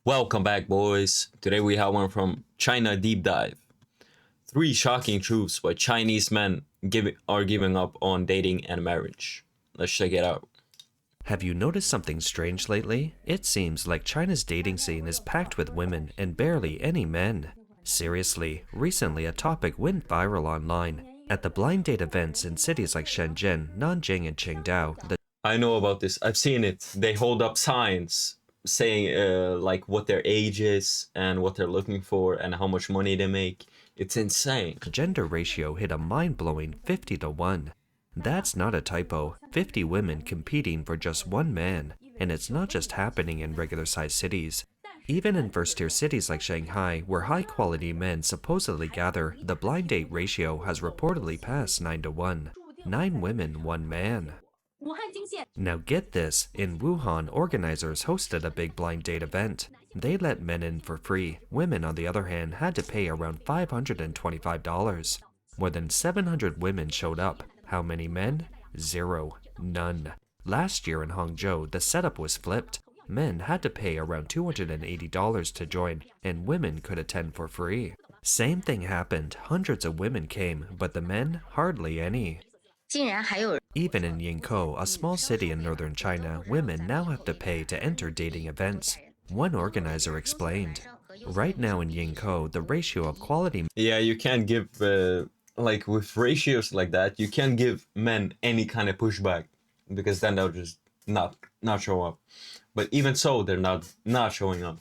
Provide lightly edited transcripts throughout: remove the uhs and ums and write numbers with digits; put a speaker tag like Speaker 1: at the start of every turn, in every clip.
Speaker 1: Welcome back, boys. Today we have one from China Deep Dive. 3 shocking truths why Chinese men are giving up on dating and marriage. Let's check it out.
Speaker 2: Have you noticed something strange lately? It seems like China's dating scene is packed with women and barely any men. Seriously, recently a topic went viral online. At the blind date events in cities like Shenzhen, Nanjing, and Qingdao,
Speaker 1: I know about this. I've seen it. They hold up signs saying like what their age is and what they're looking for and how much money they make. It's insane.
Speaker 2: gender ratio hit a mind-blowing 50-1. That's not a typo. 50 women competing for just one man. And it's not just happening in regular-sized cities. Even in first-tier cities like Shanghai, where high-quality men supposedly gather, the blind date ratio has reportedly passed 9-1. 9 women, 1 man. Now get this, in Wuhan, organizers hosted a big blind date event. They let men in for free. Women, on the other hand, had to pay around $525. More than 700 women showed up. How many men? 0. None. Last year in Hangzhou, the setup was flipped. Men had to pay around $280 to join, and women could attend for free. Same thing happened. Hundreds of women came, but the men, hardly any. Even in Yingkou, a small city in northern China, women now have to pay to enter dating events. One organizer explained, right now in Yingkou, the ratio of quality...
Speaker 1: Yeah, you can't give, like with ratios like that, you can't give men any kind of pushback because then they'll just not show up. But even so, they're not showing up.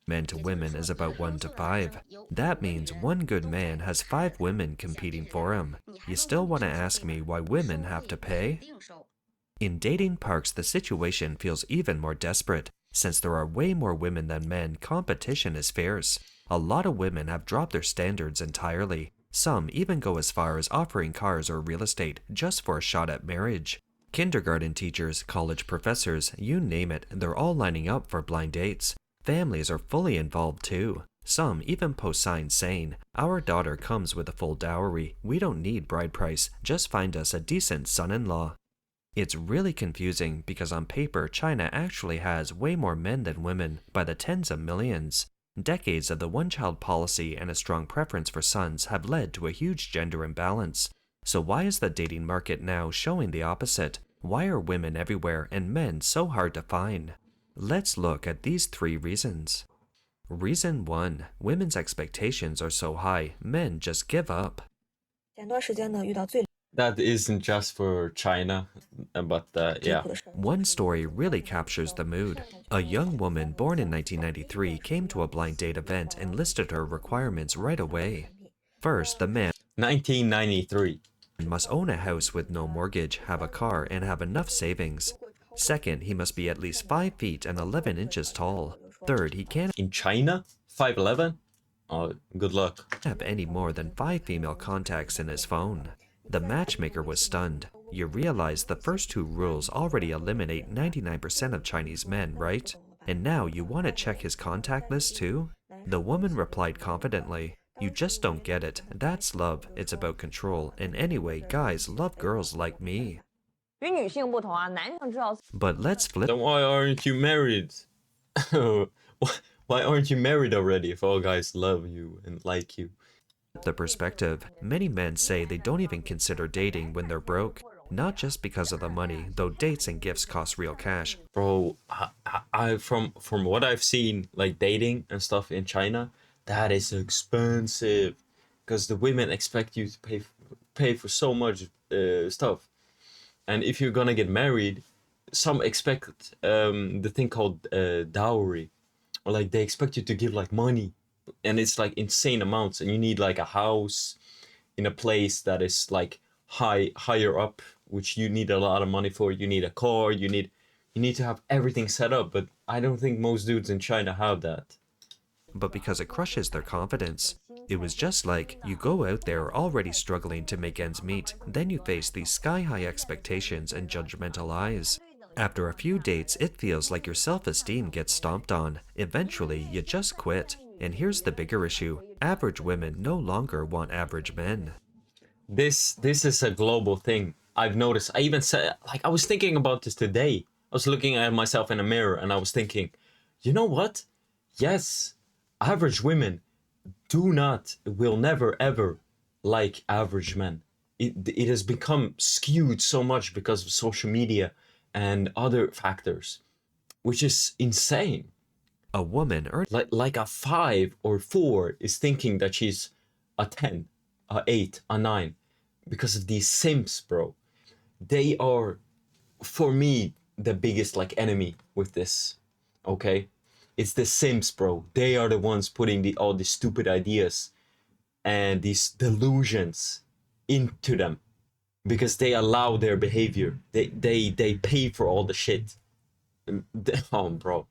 Speaker 2: Men to women is about 1 to 5. That means one good man has 5 women competing for him. You still want to ask me why women have to pay? In dating parks, the situation feels even more desperate. Since there are way more women than men, competition is fierce. A lot of women have dropped their standards entirely. Some even go as far as offering cars or real estate just for a shot at marriage. Kindergarten teachers, college professors, you name it, they're all lining up for blind dates. Families are fully involved too. Some even post signs saying, "Our daughter comes with a full dowry. We don't need bride price. Just find us a decent son-in-law." It's really confusing because on paper, China actually has way more men than women by the tens of millions. Decades of the one-child policy and a strong preference for sons have led to a huge gender imbalance. So why is the dating market now showing the opposite? Why are women everywhere and men so hard to find? Let's look at these 3 reasons. Reason 1. Women's expectations are so high, men just give up.
Speaker 1: That isn't just for China, but yeah.
Speaker 2: One story really captures the mood. A young woman born in 1993 came to a blind date event and listed her requirements right away. First, the man
Speaker 1: 1993.
Speaker 2: must own a house with no mortgage, have a car, and have enough savings. Second, he must be at least 5 feet and 11 inches tall. Third, he can't
Speaker 1: In China? 5'11"? Oh, good luck.
Speaker 2: have any more than 5 female contacts in his phone. The matchmaker was stunned. You realize the first 2 rules already eliminate 99% of Chinese men, right? And now you want to check his contact list too? The woman replied confidently, "You just don't get it. That's love. It's about control. And anyway, guys love girls like me." But let's flip
Speaker 1: Then why aren't you married? Why aren't you married already if all guys love you and like you?
Speaker 2: the perspective. Many men say they don't even consider dating when they're broke. Not just because of the money, though dates and gifts cost real cash.
Speaker 1: Bro, I from what I've seen, like dating and stuff in China, that is expensive because the women expect you to pay for so much stuff. And if you're gonna get married, some expect the thing called dowry, or like they expect you to give like money, and it's like insane amounts, and you need like a house in a place that is like higher up, which you need a lot of money for. You need a car, you need to have everything set up, but I don't think most dudes in China have that.
Speaker 2: But because it crushes their confidence. It was just like, you go out there already struggling to make ends meet, then you face these sky-high expectations and judgmental eyes. After a few dates, it feels like your self-esteem gets stomped on. Eventually, you just quit. And here's the bigger issue. Average women no longer want average men.
Speaker 1: This is a global thing. I've noticed. I even said, like, I was thinking about this today. I was looking at myself in a mirror and I was thinking, you know what? Yes, average women will never ever like average men. It has become skewed so much because of social media and other factors, which is insane.
Speaker 2: A woman earning
Speaker 1: Like a 5 or 4 is thinking that she's a 10, a 8, a 9 because of these simps, bro. They are, for me, the biggest like enemy with this. Okay, it's the simps, bro. They are the ones putting all these stupid ideas and these delusions into them because they allow their behavior. They pay for all the shit. Oh, bro.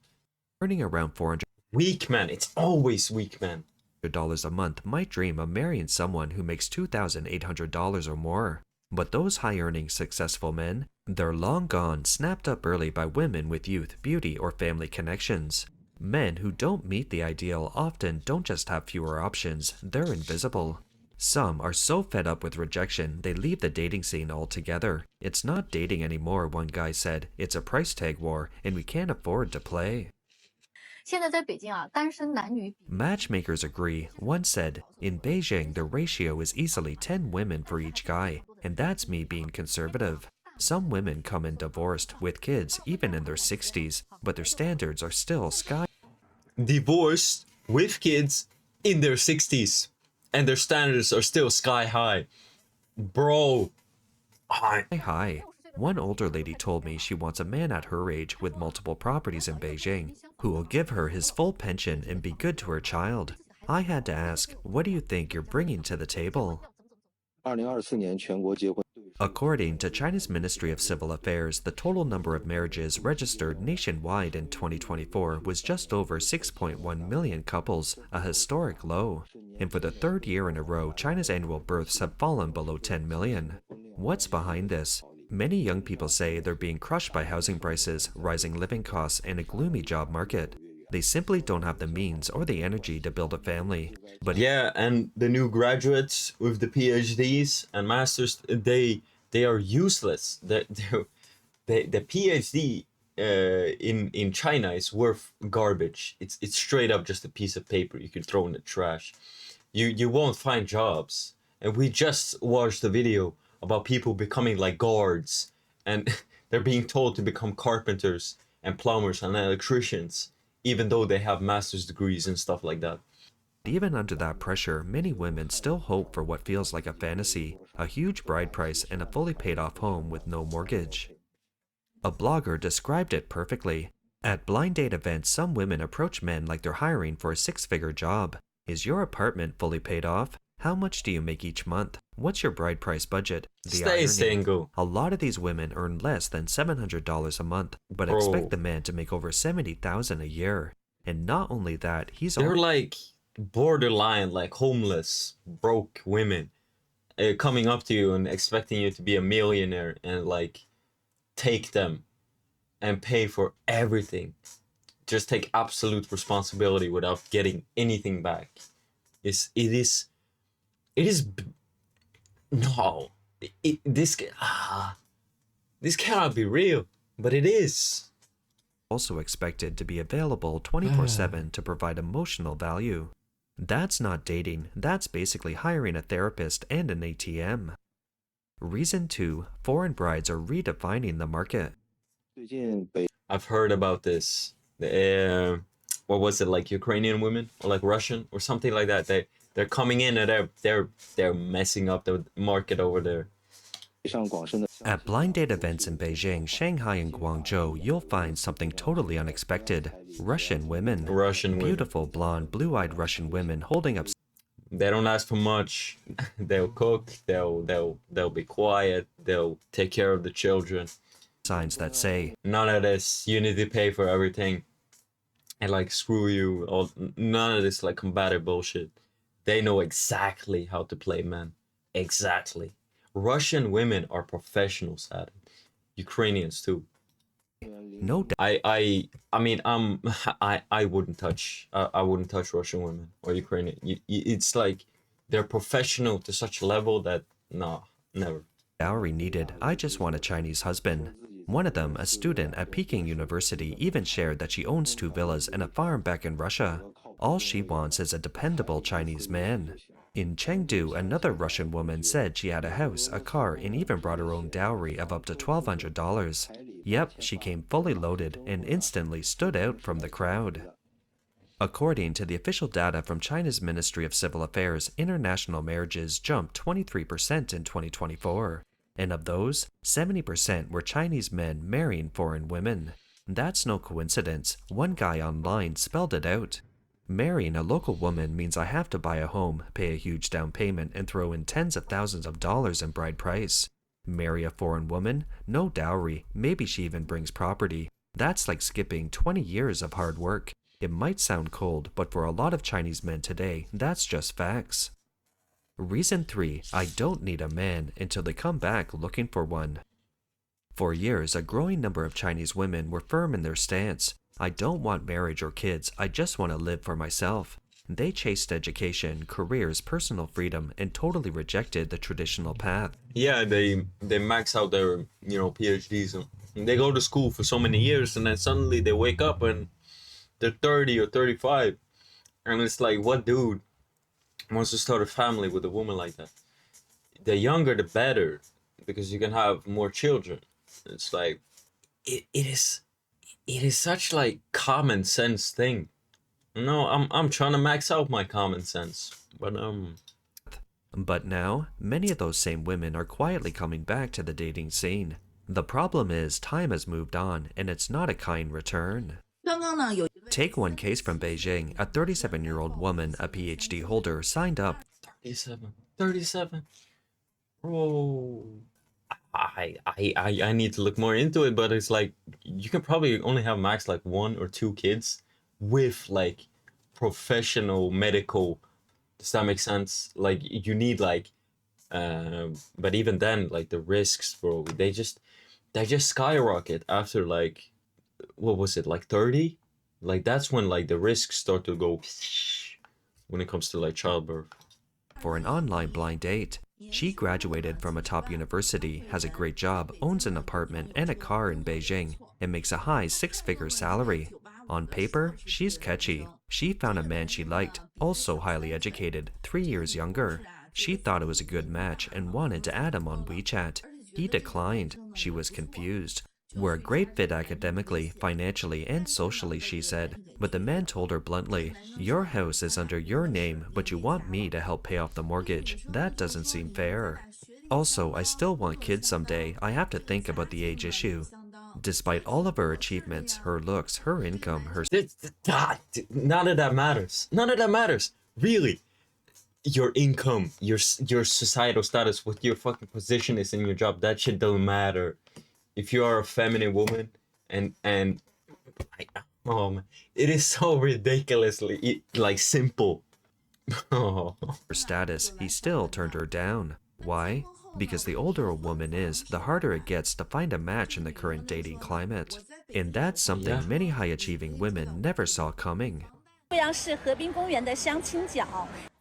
Speaker 2: around $400
Speaker 1: Weak man. It's always weak man.
Speaker 2: a month might dream of marrying someone who makes $2,800 or more. But those high-earning, successful men, they're long gone, snapped up early by women with youth, beauty, or family connections. Men who don't meet the ideal often don't just have fewer options, they're invisible. Some are so fed up with rejection, they leave the dating scene altogether. It's not dating anymore, one guy said. It's a price tag war, and we can't afford to play.
Speaker 3: 现在在北京啊，单身男女比
Speaker 2: Matchmakers agree. One said, in Beijing, the ratio is easily 10 women for each guy, and that's me being conservative. Some women come in divorced, with kids, even in their 60s, but their standards are still sky
Speaker 1: Divorced with kids in their 60s, and their standards are still sky high. Bro.
Speaker 2: high. One older lady told me she wants a man at her age with multiple properties in Beijing, who will give her his full pension and be good to her child. I had to ask, what do you think you're bringing to the table?
Speaker 4: 2024年全国结婚
Speaker 2: According to China's Ministry of Civil Affairs, the total number of marriages registered nationwide in 2024 was just over 6.1 million couples, a historic low. And for the third year in a row, China's annual births have fallen below 10 million. What's behind this? Many young people say they're being crushed by housing prices, rising living costs, and a gloomy job market. They simply don't have the means or the energy to build a family. But
Speaker 1: Yeah, and the new graduates with the PhDs and masters, they are useless. The PhD in China is worth garbage. It's straight up just a piece of paper you can throw in the trash. You won't find jobs. And we just watched a video about people becoming like guards, and they're being told to become carpenters and plumbers and electricians, even though they have master's degrees and stuff like that.
Speaker 2: even under that pressure, many women still hope for what feels like a fantasy, a huge bride price and a fully paid off home with no mortgage. A blogger described it perfectly. At blind date events, some women approach men like they're hiring for a six-figure job. Is your apartment fully paid off? How much do you make each month? What's your bride price budget? The
Speaker 1: Stay
Speaker 2: irony,
Speaker 1: single.
Speaker 2: a lot of these women earn less than $700 a month, but
Speaker 1: Bro.
Speaker 2: expect the man to make over $70,000 a year. And not only that, he's
Speaker 1: They're
Speaker 2: only
Speaker 1: like borderline, like homeless, broke women coming up to you and expecting you to be a millionaire and like take them and pay for everything. Just take absolute responsibility without getting anything back. No. This cannot be real, but it is.
Speaker 2: also expected to be available 24/7 to provide emotional value. That's not dating, that's basically hiring a therapist and an ATM. Reason 2, foreign brides are redefining the market.
Speaker 4: 最近北
Speaker 1: I've heard about this. What was it, like Ukrainian women or like Russian or something like that? They're coming in and they're messing up the market over there.
Speaker 4: 上广深的
Speaker 2: At blind date events in Beijing, Shanghai, and Guangzhou, you'll find something totally unexpected. Russian women.
Speaker 1: Russian women.
Speaker 2: Beautiful, blonde, blue-eyed Russian women holding up
Speaker 1: They don't ask for much. They'll cook. They'll be quiet. They'll take care of the children.
Speaker 2: signs that say,
Speaker 1: None of this. You need to pay for everything. And like screw you. None of this like combative bullshit. They know exactly how to play men. Exactly. Russian women are professionals at it. Ukrainians too.
Speaker 2: no doubt.
Speaker 1: I mean I wouldn't touch Russian women or Ukrainian. It's like they're professional to such a level that no, never.
Speaker 2: Dowry needed, I just want a Chinese husband. One of them, a student at Peking University, even shared that she owns 2 villas and a farm back in Russia. All she wants is a dependable Chinese man. In Chengdu, another Russian woman said she had a house, a car, and even brought her own dowry of up to $1,200. Yep, she came fully loaded and instantly stood out from the crowd. According to the official data from China's Ministry of Civil Affairs, international marriages jumped 23% in 2024. And of those, 70% were Chinese men marrying foreign women. That's no coincidence. One guy online spelled it out. Marrying a local woman means I have to buy a home, pay a huge down payment, and throw in tens of thousands of dollars in bride price. Marry a foreign woman? No dowry. Maybe she even brings property. That's like skipping 20 years of hard work. It might sound cold, but for a lot of Chinese men today, that's just facts. Reason 3, I don't need a man until they come back looking for one. For years, a growing number of Chinese women were firm in their stance. I don't want marriage or kids, I just want to live for myself. They chased education, careers, personal freedom, and totally rejected the traditional path.
Speaker 1: Yeah, they max out their PhDs and they go to school for so many years, and then suddenly they wake up and they're 30 or 35, and it's like, what dude wants to start a family with a woman like that? The younger the better, because you can have more children. It's like it is such like common sense thing. No, I'm trying to max out my common sense,
Speaker 2: But now, many of those same women are quietly coming back to the dating scene. The problem is time has moved on, and it's not a kind return. Take one case from Beijing. A 37-year-old woman, a PhD holder, signed up.
Speaker 1: 37. Bro, I need to look more into it, but it's like you can probably only have max like 1 or 2 kids with like professional medical. Does that make sense? Like you need like, but even then, like the risks, bro, they just skyrocket after like, what was it, like 30? Like that's when like the risks start to go when it comes to like childbirth.
Speaker 2: For an online blind date. She graduated from a top university, has a great job, owns an apartment and a car in Beijing, and makes a high 6-figure salary. On paper, she's catchy. She found a man she liked, also highly educated, 3 years younger. She thought it was a good match and wanted to add him on WeChat. He declined. She was confused. We're a great fit academically, financially, and socially, she said, but the man told her bluntly, your house is under your name, but you want me to help pay off the mortgage. That doesn't seem fair. Also, I still want kids someday. I have to think about the age issue. Despite all of her achievements, her looks, her income, her...
Speaker 1: None of that matters. None of that matters. Really. Your income, your societal status, what your fucking position is in your job, that shit don't matter. If you are a feminine woman and oh man, it is so ridiculously like simple.
Speaker 2: her status, he still turned her down. Why? Because the older a woman is, the harder it gets to find a match in the current dating climate. And that's something many high-achieving women never saw coming.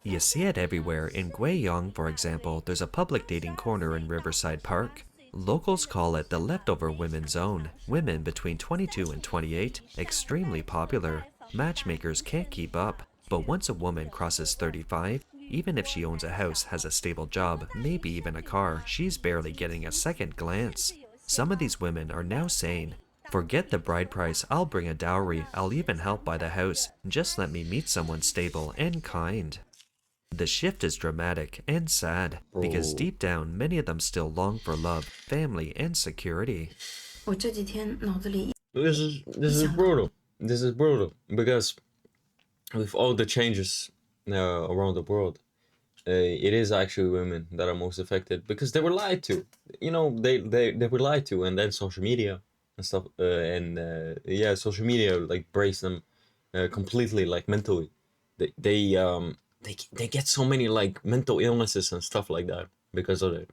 Speaker 2: You see it everywhere. In Guiyang, for example, there's a public dating corner in Riverside Park. Locals call it the leftover women zone. Women between 22 and 28, extremely popular. Matchmakers can't keep up. But once a woman crosses 35, even if she owns a house, has a stable job, maybe even a car, she's barely getting a second glance. Some of these women are now saying, forget the bride price, I'll bring a dowry, I'll even help buy the house, just let me meet someone stable and kind. The shift is dramatic and sad, because deep down, many of them still long for love, family, and security.
Speaker 1: This is brutal. This is brutal because with all the changes around the world, it is actually women that are most affected because they were lied to. You know, they were lied to, and then social media and stuff, social media like breaks them completely, like mentally. They get so many like mental illnesses and stuff like that because of it.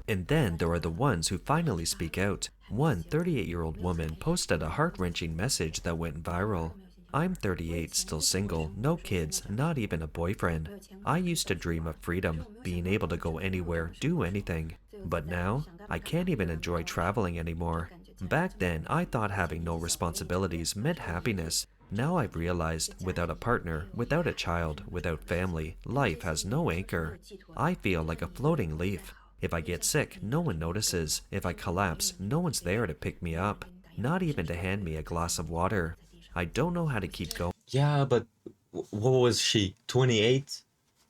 Speaker 2: And then there are the ones who finally speak out. One 38-year-old woman posted a heart-wrenching message that went viral. I'm 38, still single, no kids, not even a boyfriend. I used to dream of freedom, being able to go anywhere, do anything. But now, I can't even enjoy traveling anymore. Back then, I thought having no responsibilities meant happiness. Now I've realized without a partner, without a child, without family, life has no anchor. I feel like a floating leaf. If I get sick, no one notices. If I collapse, no one's there to pick me up, not even to hand me a glass of water. I don't know how to keep going.
Speaker 1: Yeah, but what was she? 28?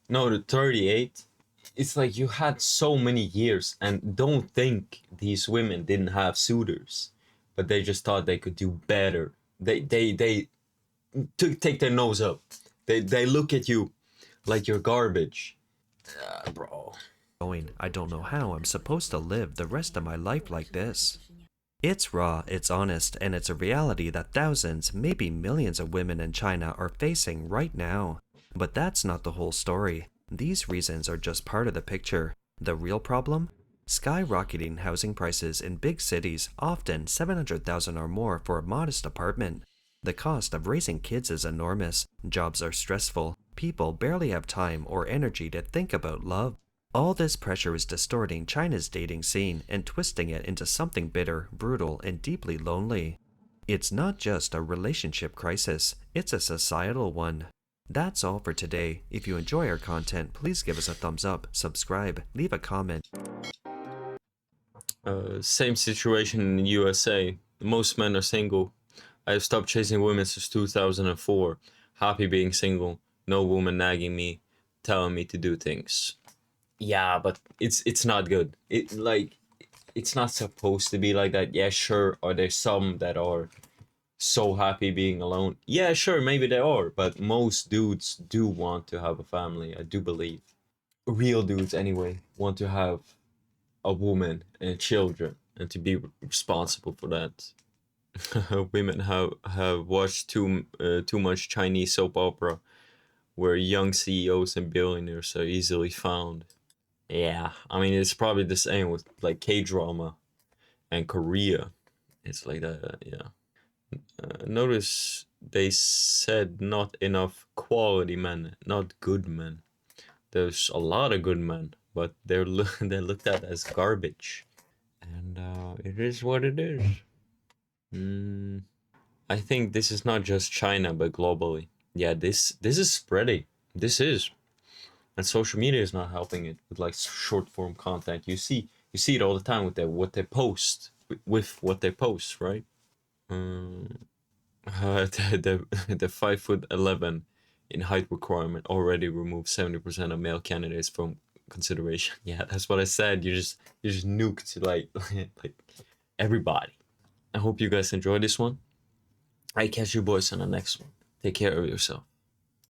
Speaker 1: No, 38? It's like you had so many years, and don't think these women didn't have suitors, but they just thought they could do better. They take their nose up. They look at you like you're garbage. Bro.
Speaker 2: I don't know how I'm supposed to live the rest of my life like this. It's raw, it's honest, and it's a reality that thousands, maybe millions of women in China are facing right now. But that's not the whole story. These reasons are just part of the picture. The real problem? Skyrocketing housing prices in big cities, often 700,000 or more for a modest apartment. The cost of raising kids is enormous. Jobs are stressful. People barely have time or energy to think about love. All this pressure is distorting China's dating scene and twisting it into something bitter, brutal, and deeply lonely. It's not just a relationship crisis, it's a societal one. That's all for today. If you enjoy our content, please give us a thumbs up, subscribe, leave a comment.
Speaker 1: Same situation in the USA. Most men are single. I have stopped chasing women since 2004. Happy being single. No woman nagging me, telling me to do things. Yeah, but it's not good. It's not supposed to be like that. Yeah, sure. Are there some that are so happy being alone? Yeah, sure, maybe they are, but most dudes do want to have a family. I do believe. Real dudes, anyway, want to have a woman and children and to be responsible for that. Women have watched too much Chinese soap opera, where young CEOs and billionaires are easily found. Yeah, I mean it's probably the same with like K-drama and Korea. It's like that, yeah. Notice they said not enough quality men, not good men. There's a lot of good men, but they're looked at as garbage, and it is what it is. I think this is not just China, but globally. Yeah, this is spreading. This is, and social media is not helping it with like short form content. You see it all the time with what they post, with what they post, right? The 5'11" in height requirement already removed 70% of male candidates from consideration. Yeah, that's what I said. You just nuked like like everybody. I hope you guys enjoyed this one. I catch you boys on the next one. Take care of yourself.